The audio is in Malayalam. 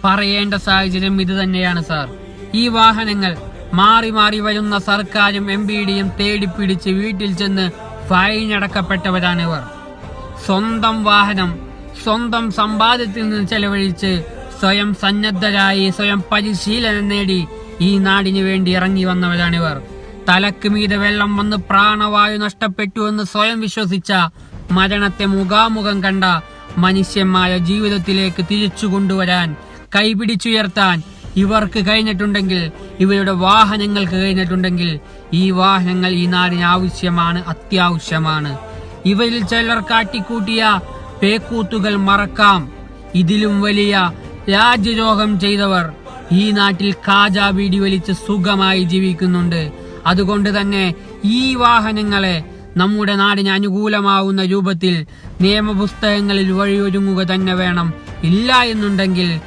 പറയേണ്ട സാഹചര്യം ഇത് തന്നെയാണ് സാർ. ഈ വാഹനങ്ങൾ മാറി മാറി വരുന്ന സർക്കാരും MPDയും തേടിപ്പിടിച്ച് വീട്ടിൽ ചെന്ന് ഫൈൻ അടക്കപ്പെട്ടവരാണിവർ. സ്വന്തം വാഹനം സ്വന്തം സമ്പാദ്യത്തിൽ നിന്ന് ചെലവഴിച്ച് സ്വയം സന്നദ്ധരായി സ്വയം പരിശീലനം നേടി ഈ നാടിനു വേണ്ടി ഇറങ്ങി വന്നവരാണിവർ. തലക്ക് മീതെ വെള്ളം വന്ന് പ്രാണവായു നഷ്ടപ്പെട്ടു എന്ന് സ്വയം വിശ്വസിച്ച, മരണത്തെ മുഖാമുഖം കണ്ട മനുഷ്യന്മാരെ ജീവിതത്തിലേക്ക് തിരിച്ചു കൊണ്ടുവരാൻ, കൈപിടിച്ചുയർത്താൻ ഇവർക്ക് കഴിഞ്ഞിട്ടുണ്ടെങ്കിൽ, ഇവരുടെ വാഹനങ്ങൾക്ക് കഴിഞ്ഞിട്ടുണ്ടെങ്കിൽ, ഈ വാഹനങ്ങൾ ഈ നാടിന് ആവശ്യമാണ്, അത്യാവശ്യമാണ്. ഇവരിൽ ചിലർ കാട്ടിക്കൂട്ടിയ പേക്കൂത്തുകൾ മറക്കാം. ഇതിലും വലിയ രാജ്യദ്രോഹം ചെയ്തവർ ഈ നാട്ടിൽ കാജാ ബീഡി വലിച്ച് സുഖമായി ജീവിക്കുന്നുണ്ട്. അതുകൊണ്ട് തന്നെ ഈ വാഹനങ്ങളെ നമ്മുടെ നാടിന് അനുകൂലമാവുന്ന രൂപത്തിൽ നിയമപുസ്തകങ്ങളിൽ വഴിയൊരുങ്ങുക തന്നെ വേണം. ഇല്ല എന്നുണ്ടെങ്കിൽ